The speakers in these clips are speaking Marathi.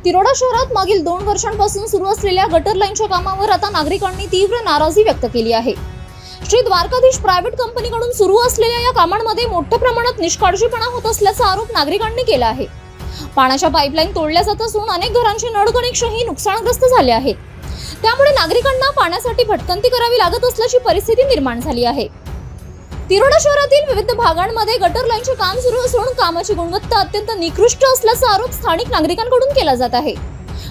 तिरोडा शहरात मागील 2 वर्षांपासून सुरू असलेल्या गटर लाईनच्या कामावर आता नागरिकांनी तीव्र नाराजी व्यक्त केली आहे। श्री द्वारकाधीश प्रायव्हेट कंपनीकडून सुरू असलेल्या या कामांमध्ये मोठ्या प्रमाणात निष्काळजीपणा होत असल्याचा आरोप नागरिकांनी केला आहे। पाण्याच्या पाईपलाईन तोडल्या जात असून अनेक घरांचे नळ कनेक्शनही नुकसानग्रस्त झाले आहेत। त्यामुळे नागरिकांना पाण्यासाठी भटकंती करावी लागत असल्याची परिस्थिती निर्माण झाली आहे। तिरोडा शहरातील विविध भागांमध्ये गटर लाईनचे काम सुरू असून कामाची गुणवत्ता अत्यंत निकृष्ट असल्याचा आरोप स्थानिक नागरिकांकडून केला जात आहे।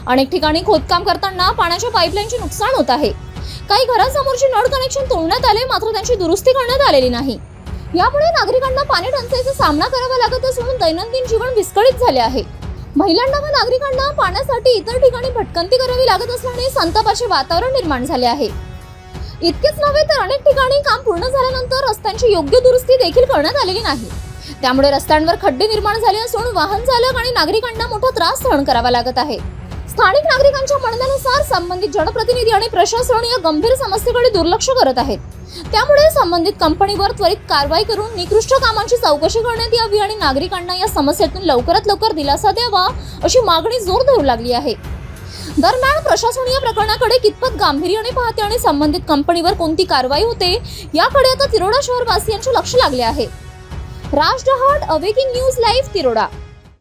अनेक ठिकाणी खोदकाम करताना पाण्याच्या पाईपलाईनचे नुकसान होत आहे। काही घरांसमोरचे नळ कनेक्शन तोडण्यात आले, मात्र त्यांची दुरुस्ती करण्यात आलेली नाही। यामुळे नागरिकांना पाणी टंचाईचा सामना करावा लागत असून दैनंदिन जीवन विस्कळीत झाले आहे। महिलांना व नागरिकांना पाण्यासाठी इतर ठिकाणी भटकंती करावी लागत असल्याने संतापाचे वातावरण निर्माण झाले आहे। इतकेच नव्हे तर अनेक ठिकाणी काम पूर्ण झाल्यानंतर रस्त्यांची योग्य दुरुस्ती देखील करण्यात आलेली नाही। त्यामुळे रस्त्यांवर खड्डे निर्माण झाले असून वाहन चालक आणि नागरिकांना मोठा त्रास सहन करावा लागत आहे। स्थानिक नागरिकांच्या म्हणण्यानुसार संबंधित जनप्रतिनिधी आणि प्रशासन या गंभीर समस्येकडे दुर्लक्ष करत आहेत। त्यामुळे संबंधित कंपनीवर त्वरित कारवाई करून निकृष्ट कामांची चौकशी करण्यात यावी आणि नागरिकांना या समस्येतून लवकरात लवकर दिलासा द्यावा अशी मागणी जोर धरू लागली आहे। दरम्यान प्रशासन या प्रकरणाकडे कितपत गांभीर्याने पाहते आणि संबंधित कंपनीवर कोणती कारवाई होते याकडे आता तिरोडा शहरवासियांचे लक्ष लागले आहे। Raj Dahat, awakening news live, Tiroda.